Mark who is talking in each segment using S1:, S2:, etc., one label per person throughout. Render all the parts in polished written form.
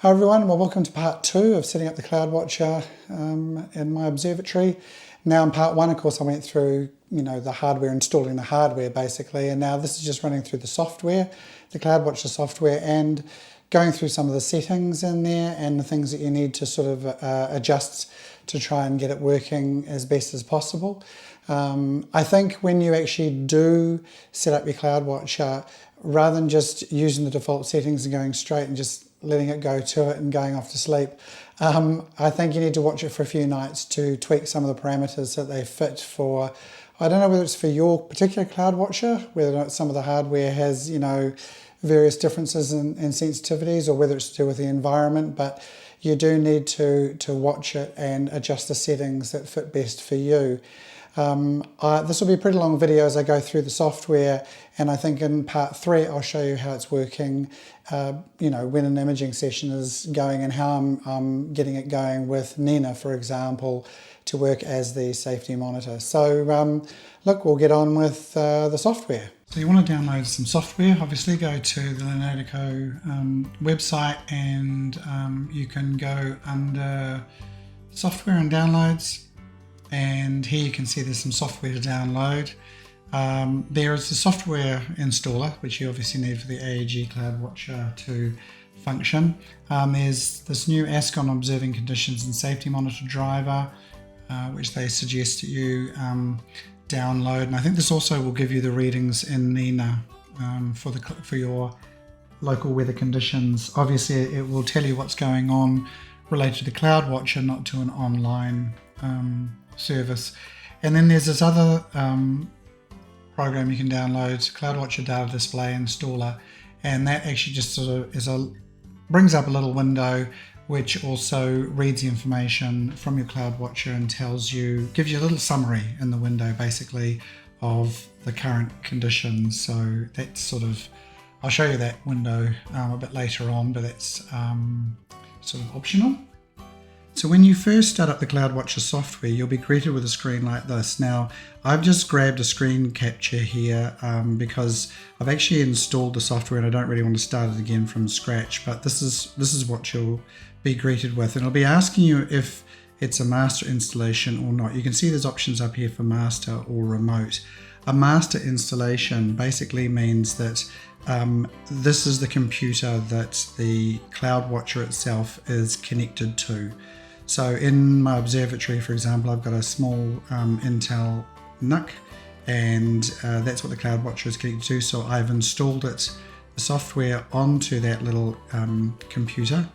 S1: Hi everyone, well welcome to part 2 of setting up the CloudWatcher in my observatory. Now in part 1, of course, I went through the hardware, installing the hardware basically, and now this is just running through the software, the CloudWatcher software, and going through some of the settings in there and the things that you need to sort of adjust to try and get it working as best as possible. I think when you actually do set up your CloudWatcher, rather than just using the default settings and going straight and just letting it go to it and going off to sleep, I think you need to watch it for a few nights to tweak some of the parameters so that they fit for, I don't know whether it's for your particular CloudWatcher, whether or not some of the hardware has, various differences in sensitivities, or whether it's to do with the environment, but you do need to watch it and adjust the settings that fit best for you. This will be a pretty long video as I go through the software, and I think in part 3 I'll show you how it's working, when an imaging session is going and how I'm getting it going with Nina, for example, to work as the safety monitor. So look, we'll get on with the software. So you want to download some software. Obviously go to the Leonardo website, and you can go under software and downloads. And here you can see there's some software to download. There is the software installer, which you obviously need for the AEG CloudWatcher to function. There's this new ASCON Observing Conditions and Safety Monitor driver, which they suggest that you download. And I think this also will give you the readings in Nina for your local weather conditions. Obviously, it will tell you what's going on related to the CloudWatcher, not to an online service. And then there's this other program you can download, CloudWatcher Data Display Installer, and that actually just sort of brings up a little window which also reads the information from your CloudWatcher and gives you a little summary in the window basically of the current conditions. So that's sort of, I'll show you that window a bit later on, but that's sort of optional. So when you first start up the CloudWatcher software, you'll be greeted with a screen like this. Now, I've just grabbed a screen capture here because I've actually installed the software and I don't really want to start it again from scratch, but this is what you'll be greeted with. And it'll be asking you if it's a master installation or not. You can see there's options up here for master or remote. A master installation basically means that this is the computer that the CloudWatcher itself is connected to. So in my observatory, for example, I've got a small Intel NUC, and that's what the CloudWatcher is connected to. So I've installed the software onto that little computer,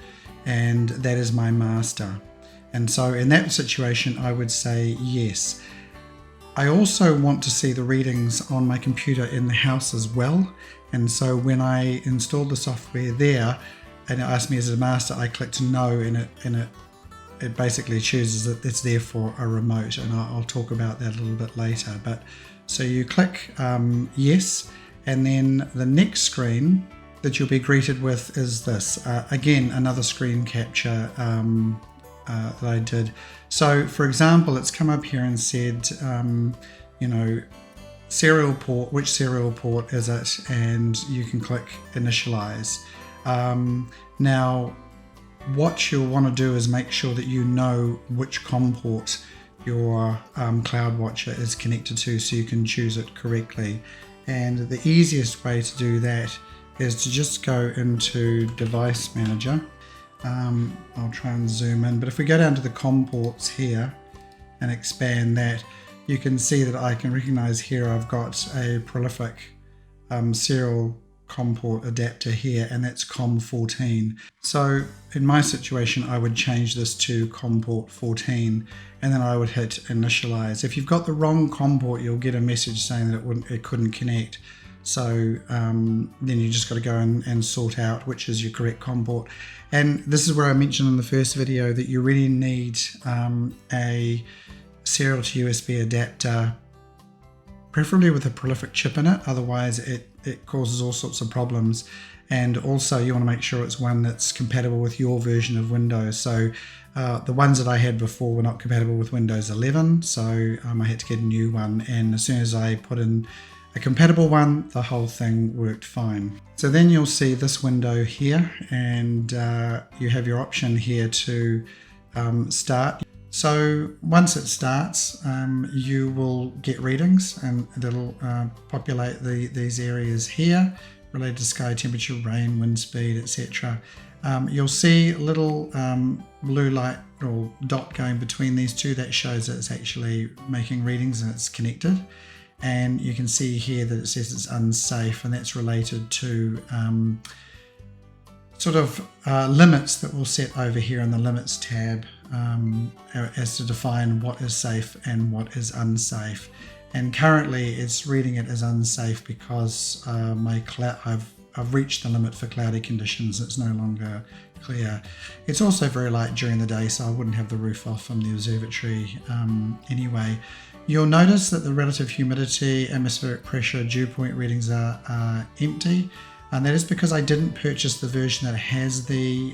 S1: and that is my master. And so in that situation, I would say yes. I also want to see the readings on my computer in the house as well. And so when I installed the software there, and it asked me as a master, I clicked no, and it basically chooses that it's there for a remote, and I'll talk about that a little bit later. But so you click yes, and then the next screen that you'll be greeted with is this. Again, another screen capture that I did. So for example, it's come up here and said, serial port, which serial port is it? And you can click initialize. Now, what you'll want to do is make sure that you know which COM port your CloudWatcher is connected to so you can choose it correctly. And the easiest way to do that is to just go into Device Manager. I'll try and zoom in, but if we go down to the COM ports here and expand that, you can see that I can recognize here I've got a prolific serial COM port adapter here, and that's COM 14. So in my situation, I would change this to COM port 14, and then I would hit initialize. If you've got the wrong COM port, you'll get a message saying that it couldn't connect. So then you just got to go and sort out which is your correct COM port. And this is where I mentioned in the first video that you really need a serial to USB adapter, preferably with a prolific chip in it, otherwise it causes all sorts of problems. And also you want to make sure it's one that's compatible with your version of Windows. So the ones that I had before were not compatible with Windows 11, so I had to get a new one. And as soon as I put in a compatible one, the whole thing worked fine. So then you'll see this window here, and you have your option here to start. So once it starts, you will get readings, and it'll populate these areas here related to sky temperature, rain, wind speed, etc. You'll see a little blue light or dot going between these two. That shows that it's actually making readings and it's connected. And you can see here that it says it's unsafe, and that's related to sort of limits that we'll set over here in the limits tab as to define what is safe and what is unsafe. And currently it's reading it as unsafe because I've reached the limit for cloudy conditions. It's no longer clear. It's also very light during the day, so I wouldn't have the roof off from the observatory anyway. You'll notice that the relative humidity, atmospheric pressure, dew point readings are empty, and that is because I didn't purchase the version that has the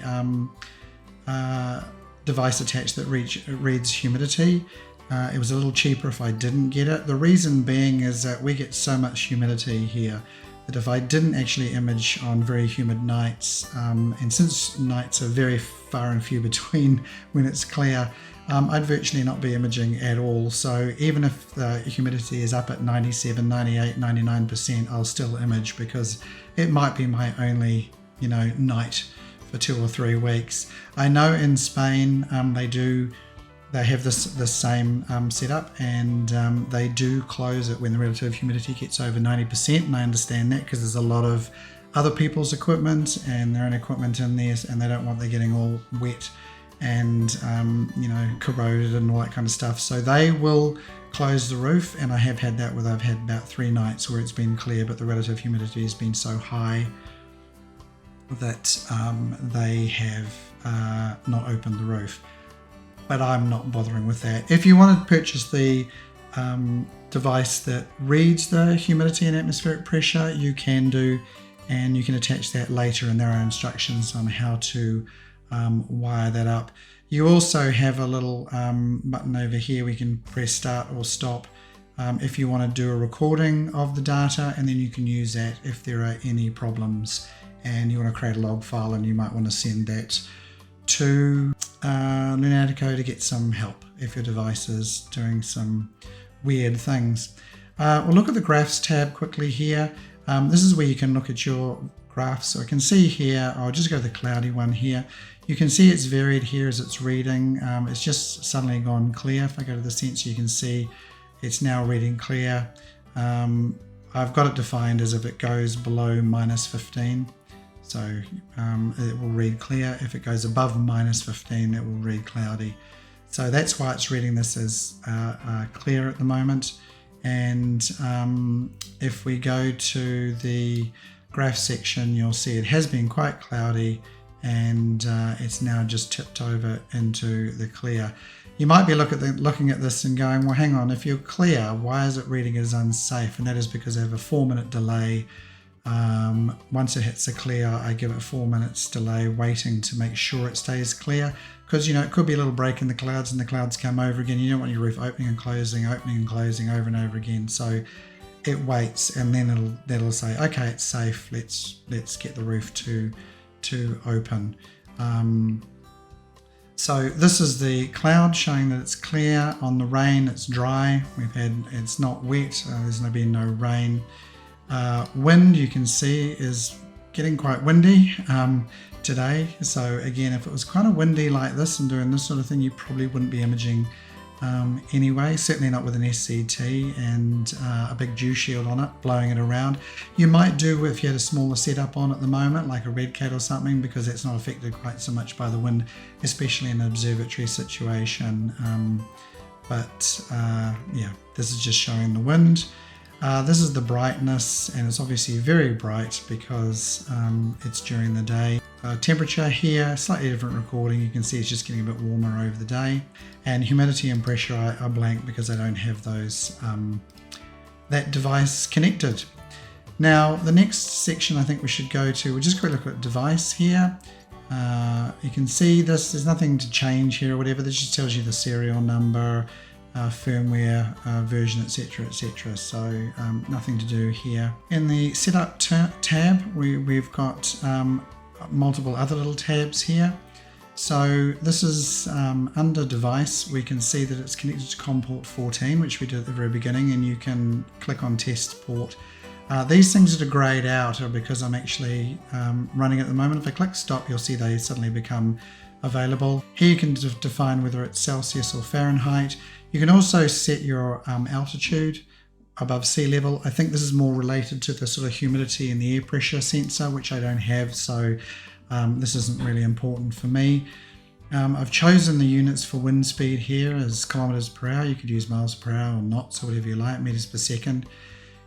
S1: device attached that reads humidity. It was a little cheaper if I didn't get it. The reason being is that we get so much humidity here that if I didn't actually image on very humid nights, and since nights are very far and few between when it's clear, I'd virtually not be imaging at all. So even if the humidity is up at 97, 98, 99%, I'll still image because it might be my only, night for 2 or 3 weeks. I know in Spain they have the same setup, and they do close it when the relative humidity gets over 90%, and I understand that because there's a lot of other people's equipment and their own equipment in there, and they don't want they getting all wet and corroded and all that kind of stuff. So they will close the roof, and I have had that where I've had about 3 nights where it's been clear, but the relative humidity has been so high that they have not opened the roof. But I'm not bothering with that. If you want to purchase the device that reads the humidity and atmospheric pressure, you can do, and you can attach that later, and there are instructions on how to wire that up. You also have a little button over here we can press start or stop if you want to do a recording of the data, and then you can use that if there are any problems and you want to create a log file, and you might want to send that to Lunatico to get some help if your device is doing some weird things. We'll look at the graphs tab quickly here. This is where you can look at your graphs. So I can see here, I'll just go to the cloudy one here. You can see it's varied here as it's reading. It's just suddenly gone clear. If I go to the sensor, you can see it's now reading clear. I've got it defined as if it goes below -15. So it will read clear. If it goes above -15, it will read cloudy. So that's why it's reading this as clear at the moment. And if we go to the graph section, you'll see it has been quite cloudy, and it's now just tipped over into the clear. You might be looking at this and going, well, hang on, if you're clear, why is it reading as unsafe? And that is because I have a 4-minute delay. Once it hits a clear, I give it 4 minutes delay waiting to make sure it stays clear, because it could be a little break in the clouds and the clouds come over again. You don't want your roof opening and closing over and over again. So it waits, and then that'll say, okay, it's safe, let's get the roof to open. So this is the cloud showing that it's clear. On the rain, it's dry. It's not wet. There's been no rain. Wind, you can see, is getting quite windy today. So again, if it was kind of windy like this and doing this sort of thing, you probably wouldn't be imaging anyway, certainly not with an SCT and a big dew shield on it, blowing it around. You might do if you had a smaller setup on at the moment, like a Red Cat or something, because it's not affected quite so much by the wind, especially in an observatory situation. Yeah, this is just showing the wind. This is the brightness, and it's obviously very bright because it's during the day. Temperature here, slightly different recording. You can see it's just getting a bit warmer over the day. And humidity and pressure are blank because I don't have those that device connected. Now, the next section I think we should go to, we'll just go look at device here. You can see this, there's nothing to change here or whatever. This just tells you the serial number. firmware version, etc, etc. So nothing to do here. In the setup tab, we've got multiple other little tabs here. So this is under device. We can see that it's connected to COM port 14, which we did at the very beginning, and you can click on test port. These things that are grayed out are because I'm actually running at the moment. If I click stop, you'll see they suddenly become available. Here you can define whether it's Celsius or Fahrenheit. You can also set your altitude above sea level. I think this is more related to the sort of humidity and the air pressure sensor, which I don't have, so this isn't really important for me. I've chosen the units for wind speed here as kilometers per hour. You could use miles per hour or knots or whatever you like, meters per second.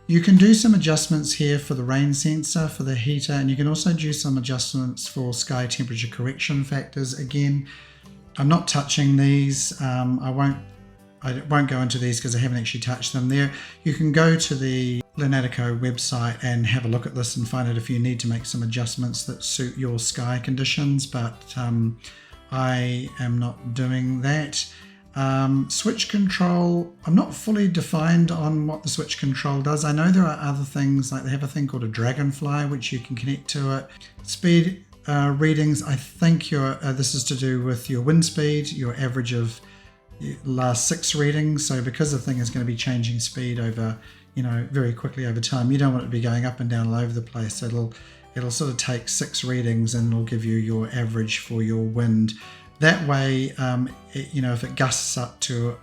S1: You can do some adjustments here for the rain sensor, for the heater, and you can also do some adjustments for sky temperature correction factors. Again, I'm not touching these. I won't go into these because I haven't actually touched them there. You can go to the Lunatico website and have a look at this and find out if you need to make some adjustments that suit your sky conditions, but I am not doing that. Switch control, I'm not fully defined on what the switch control does. I know there are other things, like they have a thing called a dragonfly which you can connect to it. Speed readings, I think this is to do with your wind speed, your average of last 6 readings. So because the thing is going to be changing speed over, very quickly over time, you don't want it to be going up and down all over the place. So it'll sort of take 6 readings and it'll give you your average for your wind. That way, if it gusts up to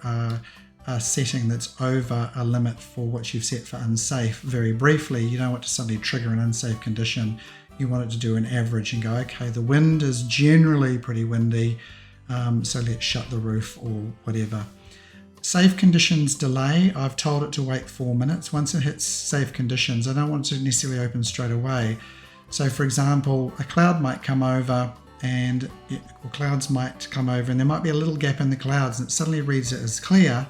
S1: a setting that's over a limit for what you've set for unsafe, very briefly, you don't want to suddenly trigger an unsafe condition. You want it to do an average and go, okay, the wind is generally pretty windy, so let's shut the roof or whatever. Safe conditions delay, I've told it to wait 4 minutes. Once it hits safe conditions, I don't want it to necessarily open straight away. So for example, a cloud might come over, or clouds might come over, and there might be a little gap in the clouds and it suddenly reads it as clear,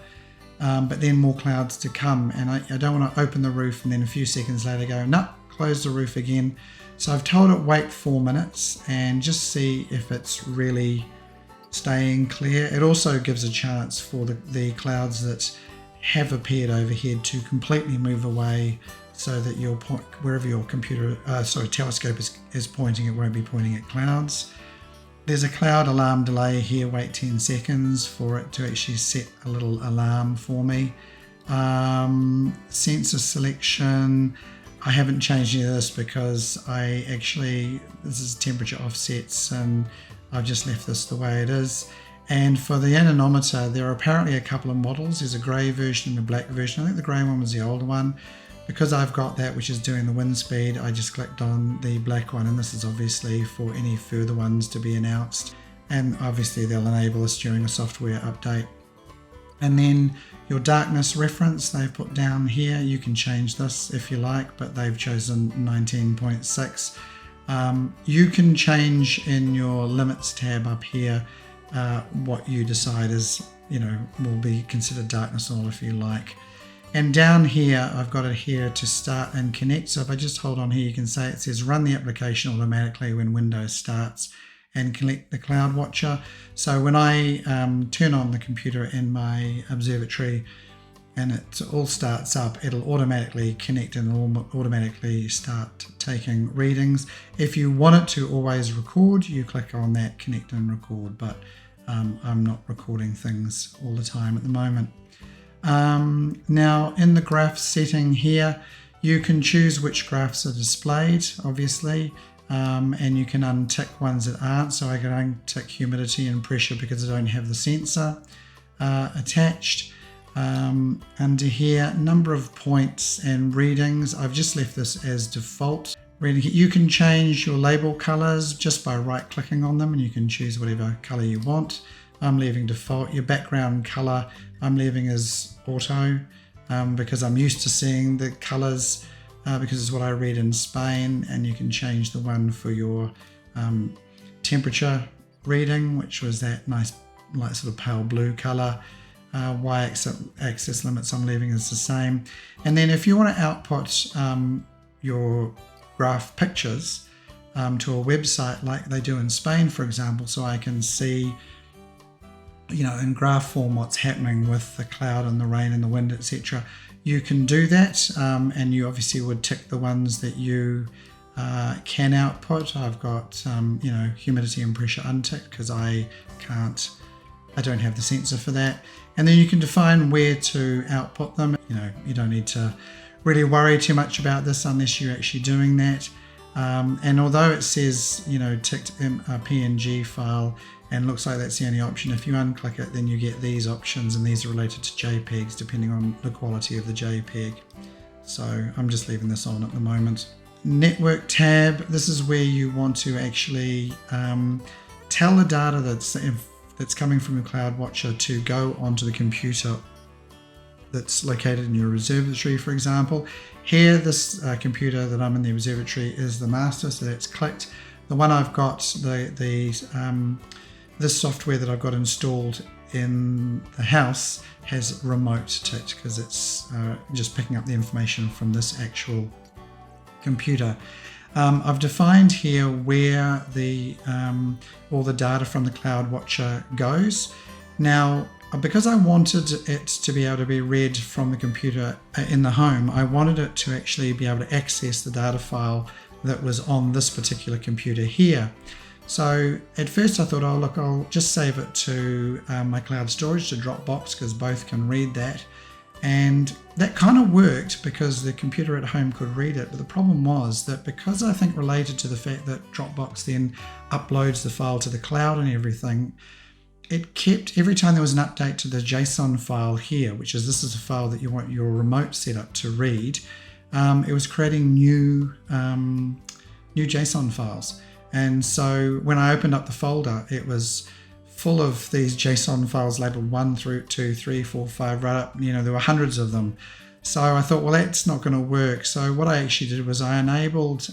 S1: but then more clouds to come, and I don't want to open the roof and then a few seconds later go, no, close the roof again. So I've told it wait 4 minutes and just see if it's really staying clear. It also gives a chance for the clouds that have appeared overhead to completely move away, so that your wherever your telescope is pointing, it won't be pointing at clouds. There's a cloud alarm delay here. Wait 10 seconds for it to actually set a little alarm for me. Sensor selection, I haven't changed any of this because this is temperature offsets and I've just left this the way it is. And for the anemometer, there are apparently a couple of models. There's a grey version and a black version. I think the grey one was the older one. Because I've got that which is doing the wind speed, I just clicked on the black one, and this is obviously for any further ones to be announced. And obviously they'll enable us during a software update. And then your darkness reference they've put down here. You can change this if you like, but they've chosen 19.6. You can change in your limits tab up here what you decide is, will be considered darkness or all if you like. And down here, I've got it here to start and connect. So if I just hold on here, you can say it says run the application automatically when Windows starts and connect the CloudWatcher. So when I turn on the computer in my observatory and it all starts up, it'll automatically connect and it'll automatically start taking readings. If you want it to always record, you click on that connect and record, but I'm not recording things all the time at the moment. Now in the graph setting here, you can choose which graphs are displayed, obviously, and you can untick ones that aren't. So I can untick humidity and pressure because I don't have the sensor attached. Under here, number of points and readings, I've just left this as default. You can change your label colors just by right clicking on them, and you can choose whatever color you want. I'm leaving default. Your background color I'm leaving as auto because I'm used to seeing the colors because it's what I read in Spain. And you can change the one for your temperature reading, which was that nice light sort of pale blue color. Y-axis limits I'm leaving as the same. And then if you want to output your graph pictures to a website like they do in Spain, for example, so I can see in graph form what's happening with the cloud and the rain and the wind, etc., you can do that, and you obviously would tick the ones that you can output. I've got humidity and pressure unticked because I don't have the sensor for that. And then you can define where to output them. You don't need to really worry too much about this unless you're actually doing that. And although it says ticked a PNG file and looks like that's the only option, if you unclick it, then you get these options, and these are related to JPEGs depending on the quality of the JPEG. So I'm just leaving this on at the moment. Network tab, this is where you want to actually tell the data that's coming from your CloudWatcher to go onto the computer that's located in your observatory, for example. Here, this computer that I'm in the observatory is the master, so that's clicked. The one I've got, this software that I've got installed in the house has remote ticked because it's just picking up the information from this actual computer. I've defined here where all the data from the CloudWatcher goes. Now, because I wanted it to be able to be read from the computer in the home, I wanted it to actually be able to access the data file that was on this particular computer here. So at first I thought, I'll just save it to my cloud storage, to Dropbox, because both can read that. And that kind of worked because the computer at home could read it. But the problem was that, because I think related to the fact that Dropbox then uploads the file to the cloud and everything, it kept, every time there was an update to the JSON file here, this is a file that you want your remote setup to read, it was creating new JSON files. And so when I opened up the folder, it was full of these JSON files labeled 1 through 2, 3, 4, 5, right up, there were hundreds of them. So I thought, well, that's not going to work. So what I actually did was I enabled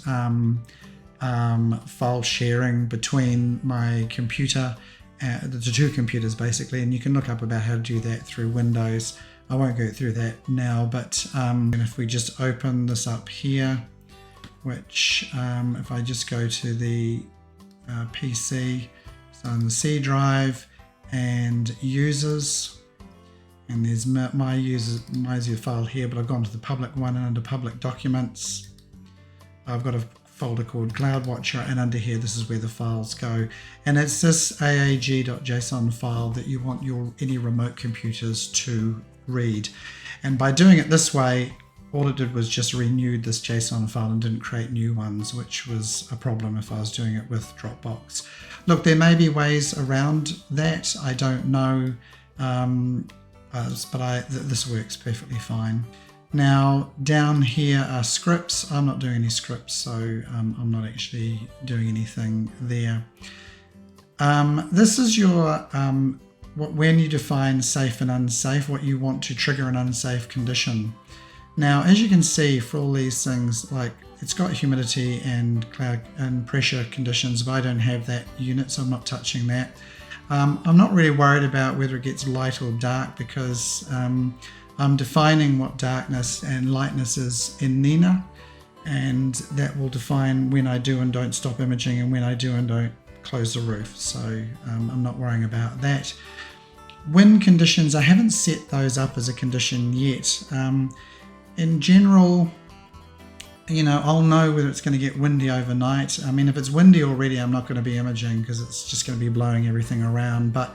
S1: file sharing between my computer, the two computers basically, and you can look up about how to do that through Windows. I won't go through that now, but if we just open this up here, which if I just go to the PC, so on the C drive and users, and there's my user file here, but I've gone to the public one, and under public documents, I've got a folder called CloudWatcher, and under here, this is where the files go. And it's this aag.json file that you want any remote computers to read. And by doing it this way, all it did was just renewed this JSON file and didn't create new ones, which was a problem if I was doing it with Dropbox. Look, there may be ways around that. I don't know, but this works perfectly fine. Now, down here are scripts. I'm not doing any scripts, so I'm not actually doing anything there. This is your when you define safe and unsafe, what you want to trigger an unsafe condition. Now, as you can see, for all these things, like it's got humidity and cloud and pressure conditions, but I don't have that unit, so I'm not touching that. I'm not really worried about whether it gets light or dark, because I'm defining what darkness and lightness is in Nina, and that will define when I do and don't stop imaging and when I do and don't close the roof. So I'm not worrying about that. Wind conditions, I haven't set those up as a condition yet. In general, I'll know whether it's going to get windy overnight. I mean, if it's windy already, I'm not going to be imaging because it's just going to be blowing everything around. But,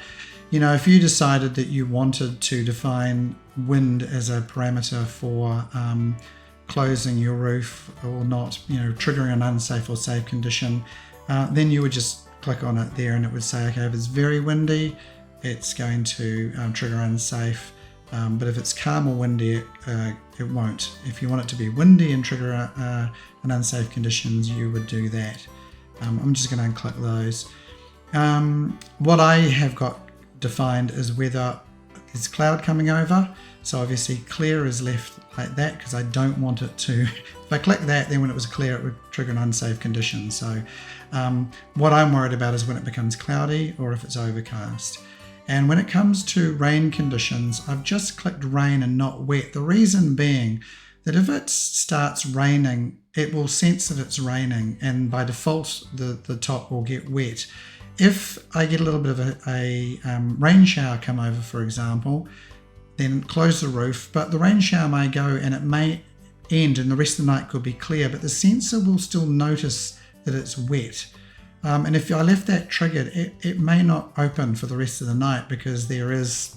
S1: if you decided that you wanted to define wind as a parameter for closing your roof or not, triggering an unsafe or safe condition, then you would just click on it there and it would say, okay, if it's very windy, it's going to trigger unsafe. But if it's calm or windy, it won't. If you want it to be windy and trigger an unsafe conditions, you would do that. I'm just going to unclick those. What I have got defined is whether there's cloud coming over. So obviously clear is left like that because I don't want it to. If I click that, then when it was clear, it would trigger an unsafe condition. So what I'm worried about is when it becomes cloudy or if it's overcast. And when it comes to rain conditions, I've just clicked rain and not wet. The reason being that if it starts raining, it will sense that it's raining, and by default, the top will get wet. if I get a little bit of a rain shower come over, for example, then close the roof, but the rain shower may go and it may end and the rest of the night could be clear, but the sensor will still notice that it's wet. And if I left that triggered, it may not open for the rest of the night because there is,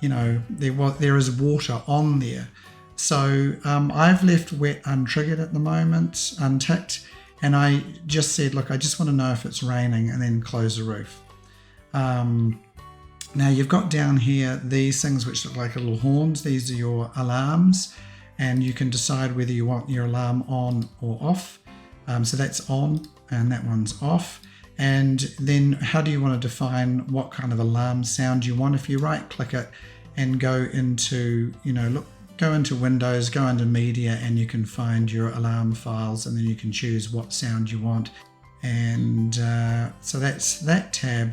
S1: there is water on there. So I've left wet untriggered at the moment, unticked, and I just said, look, I just want to know if it's raining, and then close the roof. Now you've got down here these things which look like little horns. These are your alarms, and you can decide whether you want your alarm on or off. So that's on and that one's off. And then how do you want to define what kind of alarm sound you want? If you right click it and go into, go into Windows, go into Media, and you can find your alarm files, and then you can choose what sound you want. And so that's that tab.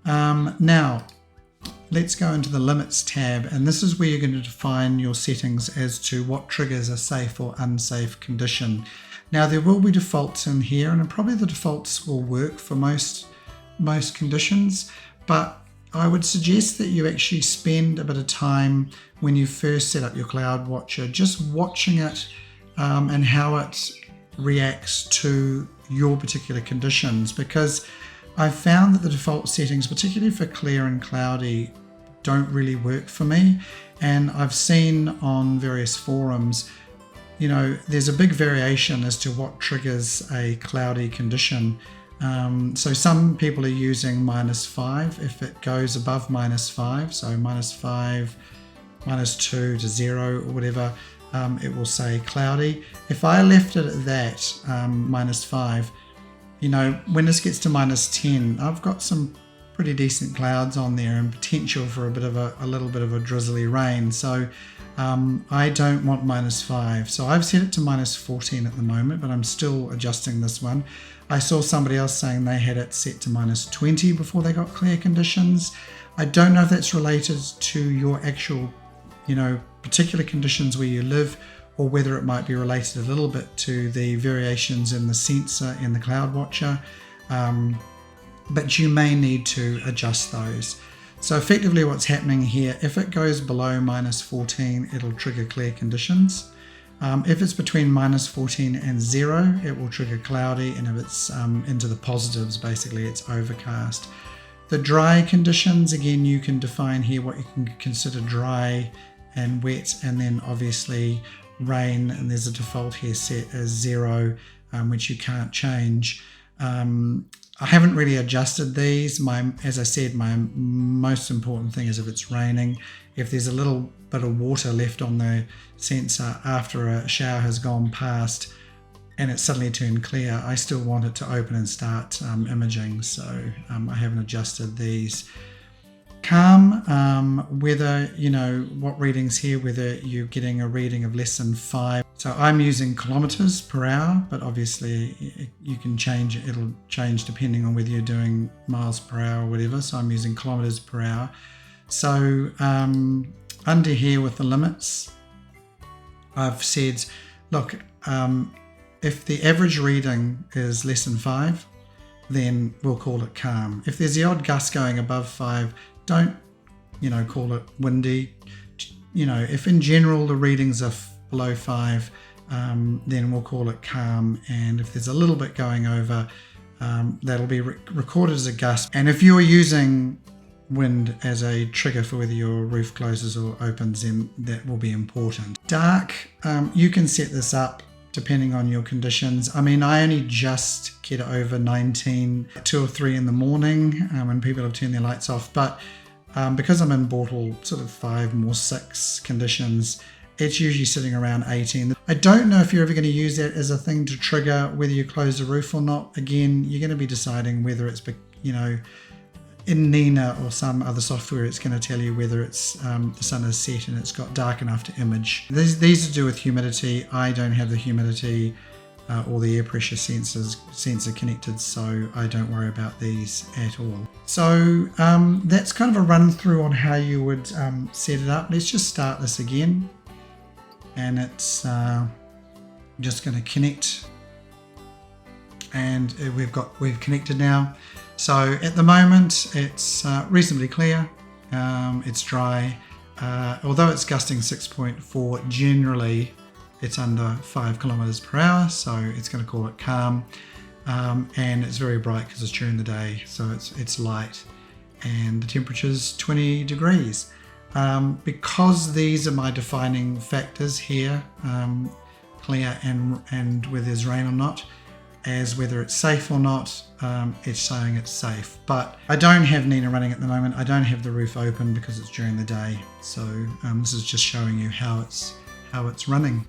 S1: Now let's go into the Limits tab, and this is where you're going to define your settings as to what triggers a safe or unsafe condition. Now there will be defaults in here, and probably the defaults will work for most conditions, but I would suggest that you actually spend a bit of time when you first set up your CloudWatcher just watching it and how it reacts to your particular conditions, because I've found that the default settings, particularly for clear and cloudy, don't really work for me. And I've seen on various forums, there's a big variation as to what triggers a cloudy condition. So some people are using -5 if it goes above -5, so -5, -2 to 0 or whatever, it will say cloudy. If I left it at that, -5, when this gets to -10, I've got some pretty decent clouds on there and potential for a little bit of a drizzly rain. So I don't want -5. So I've set it to -14 at the moment, but I'm still adjusting this one. I saw somebody else saying they had it set to -20 before they got clear conditions. I don't know if that's related to your actual, particular conditions where you live, or whether it might be related a little bit to the variations in the sensor in the CloudWatcher, but you may need to adjust those. So effectively what's happening here, if it goes below -14, it'll trigger clear conditions. If it's between -14 and 0, it will trigger cloudy, and if it's into the positives, basically it's overcast. The dry conditions, again, you can define here what you can consider dry and wet, and then obviously rain, and there's a default here set as 0, which you can't change. I haven't really adjusted these. As I said, my most important thing is if it's raining. If there's a little bit of water left on the sensor after a shower has gone past and it's suddenly turned clear, I still want it to open and start imaging. So I haven't adjusted these. Calm, whether, what readings here, whether you're getting a reading of less than 5. So I'm using kilometers per hour, but obviously you can change it. It'll change depending on whether you're doing miles per hour or whatever. So I'm using kilometers per hour. So under here with the limits, I've said, look, if the average reading is less than 5, then we'll call it calm. If there's the odd gust going above 5, don't, call it windy. If in general the readings are below 5, then we'll call it calm. And if there's a little bit going over, that'll be recorded as a gust. And if you're using wind as a trigger for whether your roof closes or opens, then that will be important. Dark, you can set this up depending on your conditions. I mean, I only just get over 19, 2 or 3 in the morning when people have turned their lights off. But because I'm in Bortle sort of 5 more 6 conditions, it's usually sitting around 18. I don't know if you're ever going to use that as a thing to trigger whether you close the roof or not. Again, you're going to be deciding whether it's, in Nina or some other software, it's going to tell you whether it's the sun is set and it's got dark enough to image. These are to do with humidity. I don't have the humidity or the air pressure sensor connected, so I don't worry about these at all. So that's kind of a run through on how you would set it up. Let's just start this again, and it's just going to connect, and we've connected now. So at the moment it's reasonably clear, it's dry, although it's gusting 6.4, generally it's under 5 kilometers per hour, so it's going to call it calm, and it's very bright because it's during the day, so it's light, and the temperature's 20 degrees. Because these are my defining factors here, clear and whether there's rain or not, as whether it's safe or not, it's saying it's safe. But I don't have Nina running at the moment. I don't have the roof open because it's during the day. So this is just showing you how it's running.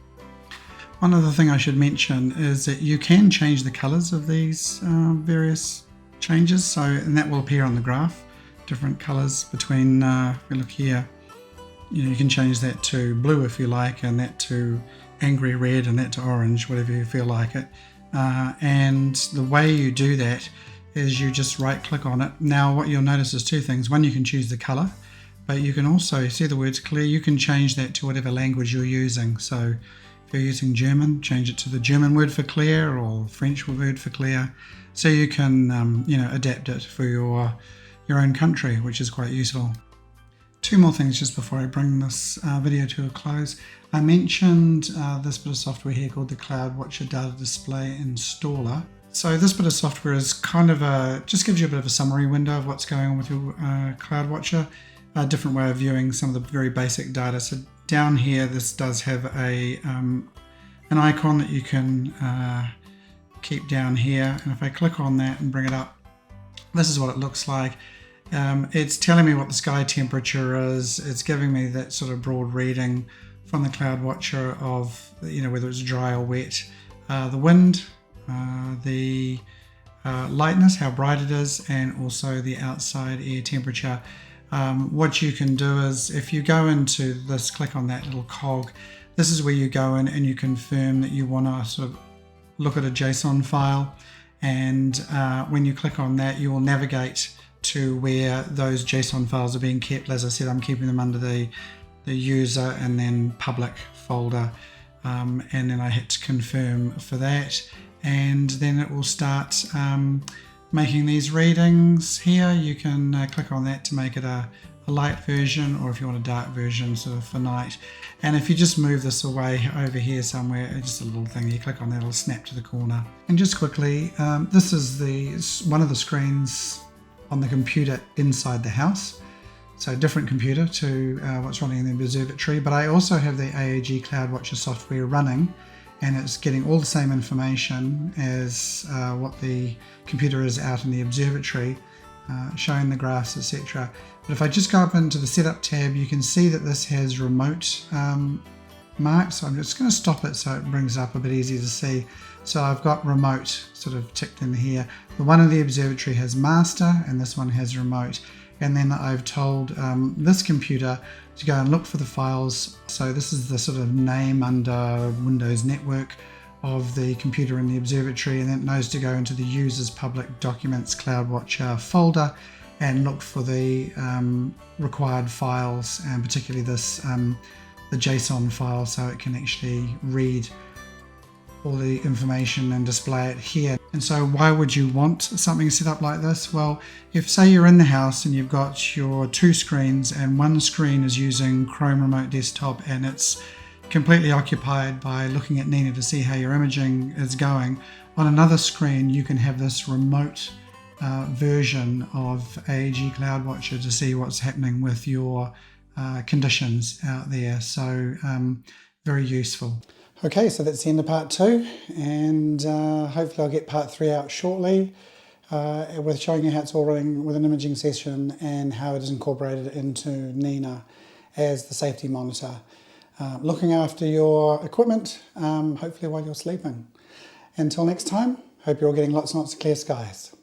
S1: One other thing I should mention is that you can change the colors of these various changes. So, and that will appear on the graph, different colors between, if we look here, you can change that to blue if you like, and that to angry red, and that to orange, whatever you feel like it. And the way you do that is you just right click on it. Now what you'll notice is two things. One, you can choose the color, but you can also see the words clear. You can change that to whatever language you're using. So if you're using German, change it to the German word for clear, or French word for clear. So you can adapt it for your own country, which is quite useful. Two more things just before I bring this video to a close. I mentioned this bit of software here called the CloudWatcher Data Display Installer. So this bit of software is kind of just gives you a bit of a summary window of what's going on with your CloudWatcher. A different way of viewing some of the very basic data. So down here, this does have an icon that you can keep down here. And if I click on that and bring it up, this is what it looks like. It's telling me what the sky temperature is. It's giving me that sort of broad reading from the CloudWatcher of, whether it's dry or wet, the wind, the lightness, how bright it is, and also the outside air temperature. What you can do is, if you go into this, click on that little cog, this is where you go in and you confirm that you want to sort of look at a JSON file, and when you click on that, you will navigate to where those JSON files are being kept. As I said, I'm keeping them under the user and then public folder, and then I hit confirm for that, and then it will start making these readings here. You can click on that to make it a light version, or if you want a dark version, sort of for night. And if you just move this away over here somewhere, just a little thing, you click on that, it'll snap to the corner. And just quickly, this is one of the screens on the computer inside the house. So a different computer to what's running in the observatory, but I also have the AAG CloudWatcher software running, and it's getting all the same information as what the computer is out in the observatory, showing the graphs, etc. But if I just go up into the setup tab, you can see that this has remote marked, so I'm just going to stop it so it brings it up a bit easier to see. So I've got remote sort of ticked in here. The one in the observatory has master, and this one has remote. And then I've told this computer to go and look for the files. So this is the sort of name under Windows Network of the computer in the observatory, and then it knows to go into the users public documents CloudWatcher folder and look for the required files, and particularly this the JSON file, so it can actually read all the information and display it here. And so why would you want something set up like this? Well, if say you're in the house and you've got your two screens, and one screen is using Chrome Remote Desktop and it's completely occupied by looking at Nina to see how your imaging is going, on another screen you can have this remote version of AAG CloudWatcher to see what's happening with your conditions out there. So very useful. Okay, so that's the end of part 2, and hopefully I'll get part 3 out shortly with showing you how it's all running with an imaging session and how it is incorporated into Nina as the safety monitor. Looking after your equipment, hopefully while you're sleeping. Until next time, hope you're all getting lots and lots of clear skies.